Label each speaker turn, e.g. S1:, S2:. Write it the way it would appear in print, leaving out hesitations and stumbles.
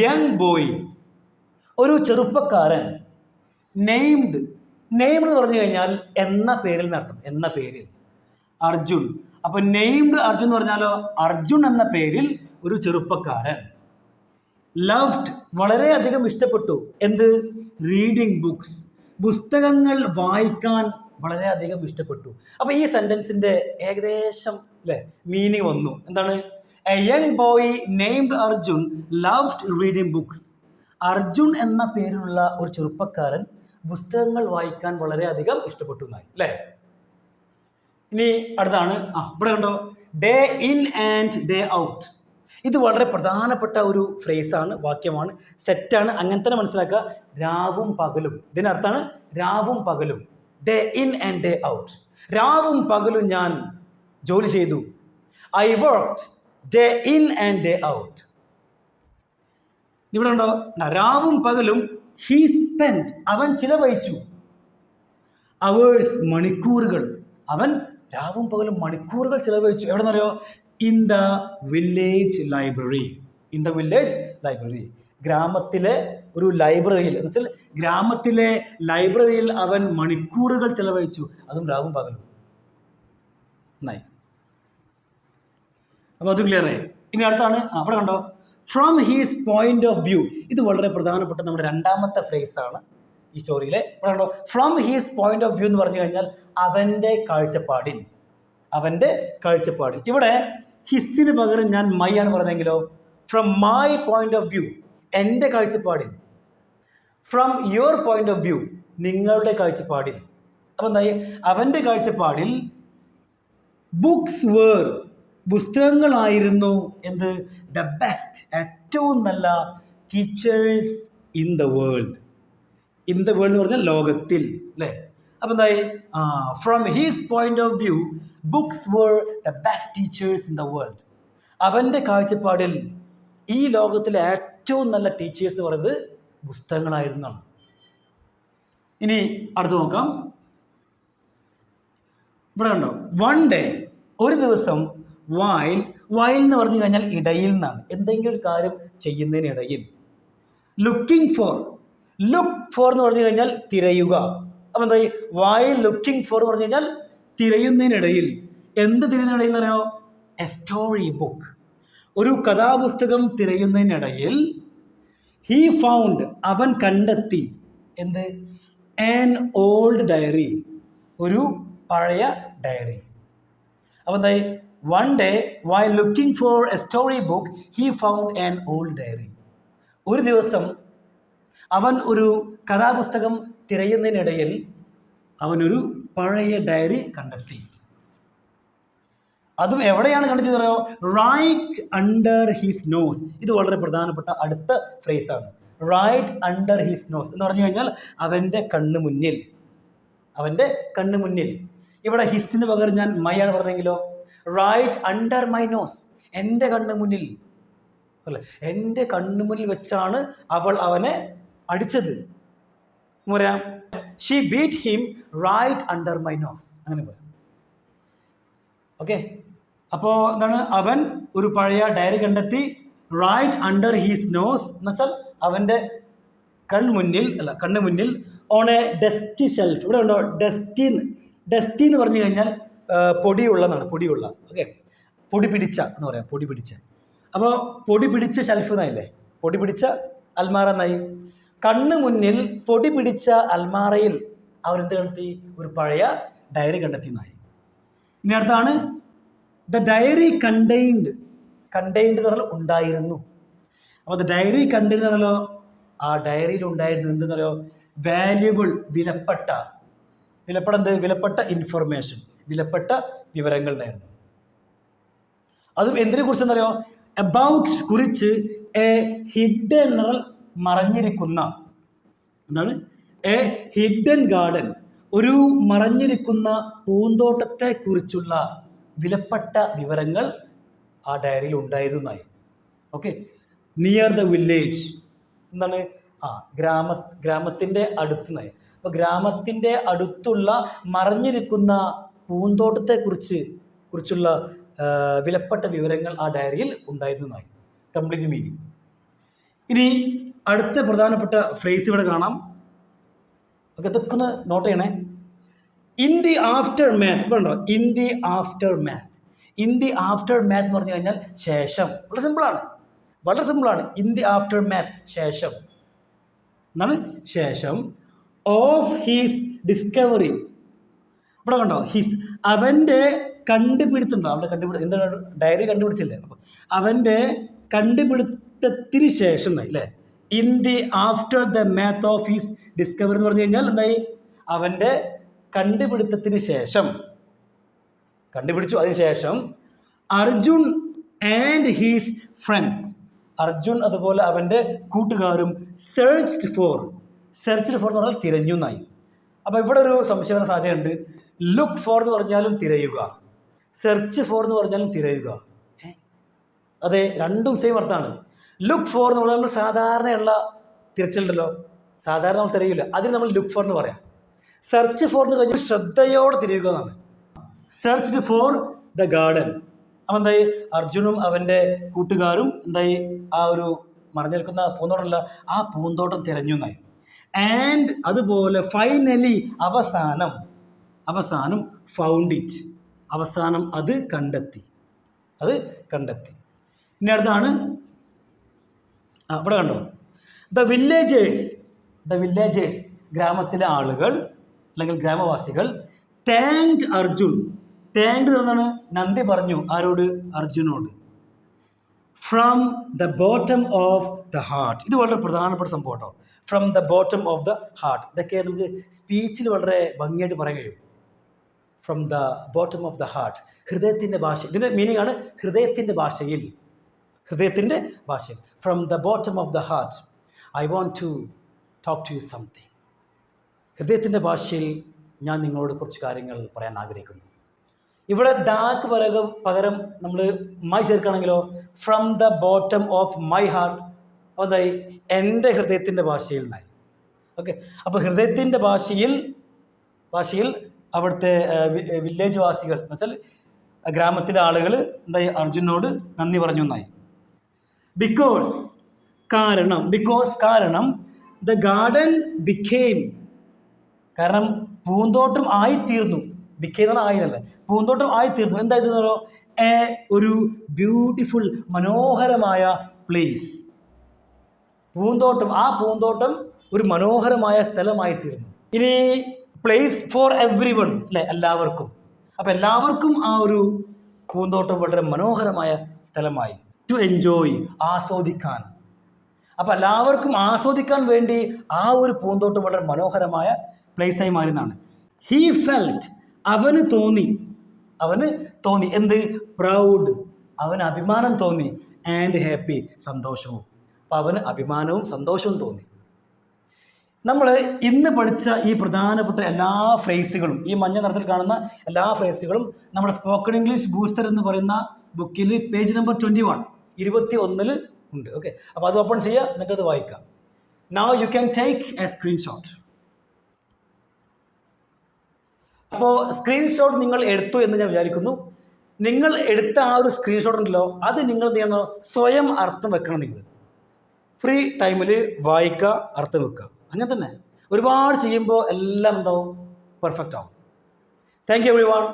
S1: Young boy, ഒരു ചെറുപ്പക്കാരൻ. Named എന്ന് പറഞ്ഞു കഴിഞ്ഞാൽ എന്ന പേരിൽ നടത്തും, എന്ന പേരിൽ. അർജുൻ. അപ്പൊ നെയ്മഡ് അർജുൻ എന്ന് പറഞ്ഞാലോ അർജുൻ എന്ന പേരിൽ ഒരു ചെറുപ്പക്കാരൻ. ലവ്ഡ് വളരെയധികം ഇഷ്ടപ്പെട്ടു. എന്ത്? റീഡിങ് ബുക്സ്, പുസ്തകങ്ങൾ വായിക്കാൻ വളരെയധികം ഇഷ്ടപ്പെട്ടു. അപ്പൊ ഈ സെന്റൻസിന്റെ ഏകദേശം അല്ലെ മീനിങ് വന്നു. എന്താണ്? A young boy named Arjun loved reading books. Arjun എന്ന പേരിലുള്ള ഒരു ചെറുപ്പക്കാരൻ പുസ്തകങ്ങൾ വായിക്കാൻ വളരെയധികം ഇഷ്ടപ്പെട്ടു എന്നായി അല്ലേ. ഇനി അടുത്താണ് ഇവിടെ കണ്ടോ, day in and day out. ഇത് വളരെ പ്രധാനപ്പെട്ട ഒരു ഫ്രേസാണ്, വാക്യമാണ്, സെറ്റാണ്. അങ്ങനെ തന്നെ മനസ്സിലാക്കുക. രാവും പകലും, ഇതിനർത്ഥാണ് രാവും പകലും. Day in and day out. രാവും പകലും ഞാൻ ജോലി ചെയ്തു. I worked day in and day out. ഇവിടെ ഉണ്ടോ, രാവും പകലും. ഹീ സ്പെൻഡ് അവൻ ചിലവഴിച്ചു. അവേഴ്സ് മണിക്കൂറുകൾ. അവൻ രാവും പകലും മണിക്കൂറുകൾ ചിലവഴിച്ചു. എവിടെ നിന്നറിയോ? In the village library. In the village library. ഗ്രാമത്തിലെ ഒരു ലൈബ്രറിയിൽ, എന്ന് വെച്ചാൽ ഗ്രാമത്തിലെ ലൈബ്രറിയിൽ അവൻ മണിക്കൂറുകൾ ചിലവഴിച്ചു. അതും രാവും പകലും. നന്നായി. അപ്പോൾ അത് ക്ലിയർ ആയി. ഇനി അടുത്താണ് അവിടെ കണ്ടോ, from his point of view. ഇത് വളരെ പ്രധാനപ്പെട്ട നമ്മുടെ രണ്ടാമത്തെ ഫ്രേസാണ് ഈ സ്റ്റോറിയിലെ. ഇവിടെ കണ്ടോ, from his point of view എന്ന് പറഞ്ഞു കഴിഞ്ഞാൽ അവൻ്റെ കാഴ്ചപ്പാടിൽ. അവൻ്റെ കാഴ്ചപ്പാടിൽ. ഇവിടെ ഹിസ്സിന് പകരം ഞാൻ മൈ ആണ് പറഞ്ഞെങ്കിലോ, from my point of view, എൻ്റെ കാഴ്ചപ്പാടിൽ. From your point of view, നിങ്ങളുടെ കാഴ്ചപ്പാടിൽ. അപ്പം എന്തായി? അവൻ്റെ കാഴ്ചപ്പാടിൽ ബുക്സ് വേർ, പുസ്തകങ്ങളായിരുന്നു എന്ത്? ദ ബെസ്റ്റ്, ഏറ്റവും നല്ല teachers in the world. In the world എന്ന് പറഞ്ഞാൽ ലോകത്തിൽ അല്ലേ. അപ്പം എന്തായി? From his point of view books were the best teachers in the world. അവൻ്റെ കാഴ്ചപ്പാടിൽ ഈ ലോകത്തിലെ ഏറ്റവും നല്ല ടീച്ചേഴ്സ് എന്ന് പറയുന്നത് പുസ്തകങ്ങളായിരുന്നാണ്. ഇനി അടുത്ത് നോക്കാം. ഇവിടെ കണ്ടോ, വൺ ഡേ, ഒരു ദിവസം. വൈൽ എന്ന് പറഞ്ഞു കഴിഞ്ഞാൽ ഇടയിൽ നിന്നാണ്, എന്തെങ്കിലും ഒരു കാര്യം ചെയ്യുന്നതിനിടയിൽ. ലുക്കിംഗ് ഫോർ എന്ന് പറഞ്ഞു കഴിഞ്ഞാൽ തിരയുക. അപ്പം എന്തായി? വൈൽ ലുക്കിംഗ് ഫോർ എന്ന് പറഞ്ഞു കഴിഞ്ഞാൽ തിരയുന്നതിനിടയിൽ. എന്ത് തിരയുന്നതിനിടയിൽ എന്ന് പറയാമോ? എ സ്റ്റോറി ബുക്ക്, ഒരു കഥാപുസ്തകം തിരയുന്നതിനിടയിൽ. ഹീ ഫൗണ്ട് അവൻ കണ്ടെത്തി. എന്ത്? ആൻ ഓൾഡ് ഡയറി, ഒരു പഴയ ഡയറി. അപ്പം എന്തായി? One day while looking for a story book he found an old diary. ഒരു ദിവസം അവൻ ഒരു കഥാപുസ്തകം തിരയുന്നതിനിടയിൽ അവനൊരു പഴയ ഡയറി കണ്ടെത്തി. അതും എവിടെയാണ് കണ്ടെത്തിയെന്ന് പറയുമോ? Right under his nose. ഇത് വളരെ പ്രധാനപ്പെട്ട അടുത്ത ഫ്രേസാണ്. റൈറ്റ് അണ്ടർ ഹിസ് നോസ് എന്ന് പറഞ്ഞു കഴിഞ്ഞാൽ അവൻ്റെ കണ്ണ് മുന്നിൽ. അവൻ്റെ കണ്ണ് മുന്നിൽ. ഇവിടെ ഹിസ്സിന് പകരം ഞാൻ മൈ ആണ് പറഞ്ഞെങ്കിലോ, റൈറ്റ് അണ്ടർ മൈ നോസ്, എൻ്റെ കണ്ണ് മുന്നിൽ അല്ലേ. എൻ്റെ കണ്ണ് മുന്നിൽ വെച്ചാണ് അവൾ അവനെ അടിച്ചത്. പറയാം, she beat him right under my nose, അങ്ങനെ പറയാം. ഓക്കെ. അപ്പോൾ എന്താണ്? അവൻ ഒരു പഴയ ഡയറി കണ്ടെത്തി. റൈറ്റ് അണ്ടർ ഹീസ് നോസ് എന്ന് വെച്ചാൽ അവൻ്റെ കണ്ണ് മുന്നിൽ. On A dusty shelf. ഇവിടെ ഉണ്ടോ ഡസ്റ്റി എന്ന് പറഞ്ഞു കഴിഞ്ഞാൽ പൊടിയുള്ളതാണ്, പൊടിയുള്ള. ഓക്കെ. പൊടി പിടിച്ച എന്ന് പറയാം, പൊടി പിടിച്ച. അപ്പോൾ പൊടി പിടിച്ച ഷെൽഫ് എന്നായില്ലേ, പൊടി പിടിച്ച അൽമാറ എന്നായി. കണ്ണ് മുന്നിൽ പൊടി പിടിച്ച അൽമാറയിൽ അവരെന്ത് കണ്ടെത്തി? ഒരു പഴയ ഡയറി കണ്ടെത്തി എന്നായി. ഇനി അടുത്താണ് ദ ഡയറി കണ്ടെയ്ൻഡ് എന്ന് പറഞ്ഞാൽ ഉണ്ടായിരുന്നു. അപ്പോൾ ദ ഡയറി കണ്ടെയ്ൻഡ് എന്ന് പറഞ്ഞാലോ, ആ ഡയറിയിൽ ഉണ്ടായിരുന്നു എന്തെന്ന് പറയുമോ? വാല്യുബിൾ, വിലപ്പെട്ട വിലപ്പെട്ട ഇൻഫർമേഷൻ, വിലപ്പെട്ട വിവരങ്ങൾ ഉണ്ടായിരുന്നു. അതും എന്തിനെ കുറിച്ചെന്നറിയോ? അബൌട്ട്, കുറിച്ച്, എ ഹിഡൻ മറഞ്ഞിരിക്കുന്ന. എന്താണ്? എ ഹിഡൻ ഗാർഡൻ, ഒരു മറഞ്ഞിരിക്കുന്ന പൂന്തോട്ടത്തെ കുറിച്ചുള്ള വിലപ്പെട്ട വിവരങ്ങൾ ആ ഡയറിയിൽ ഉണ്ടായിരുന്നതായി. ഓക്കെ. നിയർ ദ വില്ലേജ് എന്താണ്? ഗ്രാമത്തിൻ്റെ അടുത്തുനിന്നായി. അപ്പോൾ ഗ്രാമത്തിൻ്റെ അടുത്തുള്ള മറഞ്ഞിരിക്കുന്ന പൂന്തോട്ടത്തെ കുറിച്ചുള്ള വിലപ്പെട്ട വിവരങ്ങൾ ആ ഡയറിയിൽ ഉണ്ടായിരുന്നതായി. Complete meaning. ഇനി അടുത്ത പ്രധാനപ്പെട്ട ഫ്രേസ് ഇവിടെ കാണാം. ഓക്കെ, ഇതൊക്കെ ഒന്ന് നോട്ട് ചെയ്യണേ. ഇൻ ദി ആഫ്റ്റർ മാത്ത് ഇപ്പോഴുണ്ടോ? In the aftermath. In the aftermath എന്ന് പറഞ്ഞു കഴിഞ്ഞാൽ ശേഷം. വളരെ സിമ്പിളാണ്, വളരെ സിമ്പിളാണ്. ഇൻ ദി ആഫ്റ്റർ മാത്ത് ശേഷം എന്താണ്? ശേഷം ഓഫ് ഹിസ് ഡിസ്കവറി. ഇവിടെ കണ്ടോ? ഹിസ്, അവൻ്റെ കണ്ടുപിടുത്തുണ്ടോ? അവൻ്റെ എന്താണ്? ഡയറി കണ്ടുപിടിച്ചില്ലേ? അപ്പോൾ അവൻ്റെ കണ്ടുപിടുത്തത്തിന് ശേഷം എന്നായി അല്ലേ? In the after the math of his discovery എന്ന് പറഞ്ഞു കഴിഞ്ഞാൽ എന്തായി? അവൻ്റെ കണ്ടുപിടുത്തത്തിന് ശേഷം, കണ്ടുപിടിച്ചു, അതിന് ശേഷം Arjun and he's friends, Arjun അതുപോലെ അവൻ്റെ കൂട്ടുകാരും സെർച്ച്ഡ് ഫോർ എന്ന് പറഞ്ഞാൽ തിരഞ്ഞു എന്നായി. അപ്പോൾ ഇവിടെ ഒരു സംശയം വരാൻ സാധ്യതയുണ്ട്. ലുക്ക് ഫോർ എന്ന് പറഞ്ഞാലും തിരയുക, സെർച്ച് ഫോർ എന്ന് പറഞ്ഞാലും തിരയുക. അതെ, രണ്ടും സെയിം അർത്ഥമാണ്. ലുക്ക് ഫോർ എന്ന് പറഞ്ഞാൽ നമ്മൾ സാധാരണയുള്ള തിരച്ചിലുണ്ടല്ലോ, സാധാരണ നമ്മൾ തിരയില്ല, അതിന് നമ്മൾ ലുക്ക് ഫോർ എന്ന് പറയാം. സെർച്ച് ഫോർ എന്ന് കഴിഞ്ഞാൽ ശ്രദ്ധയോടെ തിരയുക എന്നാണ്. Searched for the garden. അപ്പം എന്തായി? അർജുനും അവൻ്റെ കൂട്ടുകാരും എന്തായി? ആ ഒരു മറഞ്ഞു നിൽക്കുന്ന പൂന്തോട്ടമല്ല, ആ പൂന്തോട്ടം തിരഞ്ഞു എന്നായി. ആൻഡ് അതുപോലെ ഫൈനലി അവസാനം ഫൗണ്ട് ഇറ്റ്, അവസാനം അത് കണ്ടെത്തി. ഇനി അടുത്താണ് ഇവിടെ കണ്ടോ? ദ വില്ലേജേഴ്സ് ഗ്രാമത്തിലെ ആളുകൾ അല്ലെങ്കിൽ ഗ്രാമവാസികൾ താങ്ക്ഡ് അർജുൻ. താങ്ക്ഡ് എന്താണ്? നന്ദി പറഞ്ഞു. ആരോട്? അർജുനോട്. From the bottom of the heart. ഇത് വളരെ പ്രധാനപ്പെട്ട സംഭവം കേട്ടോ. From the bottom of the heart. ഇതൊക്കെ നമുക്ക് സ്പീച്ചിൽ വളരെ ഭംഗിയായിട്ട് പറയാൻ കഴിയും. From the bottom of the heart, ഹൃദയത്തിൻ്റെ ഭാഷ. ഇതിൻ്റെ മീനിങ് ആണ് ഹൃദയത്തിൻ്റെ ഭാഷയിൽ. From the bottom of the heart I want to talk to you something. ഹൃദയത്തിൻ്റെ ഭാഷയിൽ ഞാൻ നിങ്ങളോട് കുറച്ച് കാര്യങ്ങൾ പറയാൻ ആഗ്രഹിക്കുന്നു. ഇവിടെ ദാക്ക് പകരം നമ്മൾ മൈ ചേർക്കുകയാണെങ്കിലോ, from the bottom of my heart, അതായി എൻ്റെ ഹൃദയത്തിൻ്റെ ഭാഷയിൽ നിന്നായി. ഓക്കെ, അപ്പോൾ ഹൃദയത്തിൻ്റെ ഭാഷയിൽ അവിടുത്തെ വില്ലേജ് വാസികൾ എന്ന് വെച്ചാൽ ഗ്രാമത്തിലെ ആളുകൾ എന്തായി? അർജുനോട് നന്ദി പറഞ്ഞു എന്നായി. കാരണം ദ ഗാർഡൻ ബിക്കേം, കാരണം പൂന്തോട്ടം ആയിത്തീർന്നു. ബിക്കേം ആയിരുന്നല്ലേ, പൂന്തോട്ടം ആയിത്തീർന്നു. എന്തായിരുന്നു? ഒരു ബ്യൂട്ടിഫുൾ, മനോഹരമായ പ്ലേസ്. ആ പൂന്തോട്ടം ഒരു മനോഹരമായ സ്ഥലമായിത്തീർന്നു. ഇനി പ്ലേസ് ഫോർ എവ്രി വൺ അല്ലേ, എല്ലാവർക്കും. അപ്പം എല്ലാവർക്കും ആ ഒരു പൂന്തോട്ടം വളരെ മനോഹരമായ സ്ഥലമായി. ടു എൻജോയ്, ആസ്വദിക്കാൻ. അപ്പം എല്ലാവർക്കും ആസ്വദിക്കാൻ വേണ്ടി ആ ഒരു പൂന്തോട്ടം വളരെ മനോഹരമായ പ്ലേസായി മാറിയെന്നാണ്. ഹീ ഫെൽറ്റ്, അവന് തോന്നി എന്ത്? പ്രൗഡ്, അവന് അഭിമാനം തോന്നി. ആൻഡ് ഹാപ്പി, സന്തോഷവും. അപ്പം അവന് അഭിമാനവും സന്തോഷവും തോന്നി. നമ്മൾ ഇന്ന് പഠിച്ച ഈ പ്രധാനപ്പെട്ട എല്ലാ ഫ്രേസുകളും, ഈ മഞ്ഞ നിറത്തിൽ കാണുന്ന എല്ലാ ഫ്രേസുകളും നമ്മുടെ സ്പോക്കൺ ഇംഗ്ലീഷ് ബൂസ്റ്റർ എന്ന് പറയുന്ന ബുക്കിൽ പേജ് നമ്പർ 21 ഉണ്ട്. ഓക്കെ, അപ്പോൾ അത് ഓപ്പൺ ചെയ്യുക, എന്നിട്ടത് വായിക്കാം. Now you can take A screenshot. അപ്പോൾ സ്ക്രീൻഷോട്ട് നിങ്ങൾ എടുത്തു എന്ന് ഞാൻ വിചാരിക്കുന്നു. നിങ്ങൾ എടുത്ത ആ ഒരു സ്ക്രീൻഷോട്ട് ഉണ്ടല്ലോ, അത് നിങ്ങൾ എന്ത് ചെയ്യണം? സ്വയം അർത്ഥം വെക്കണം. നിങ്ങൾ ഫ്രീ ടൈമിൽ വായിക്കുക, അർത്ഥം വെക്കുക. അങ്ങനെ തന്നെ ഒരുപാട് ചെയ്യുമ്പോൾ എല്ലാം എന്താവും? പെർഫെക്റ്റ് ആവും. Thank you everyone.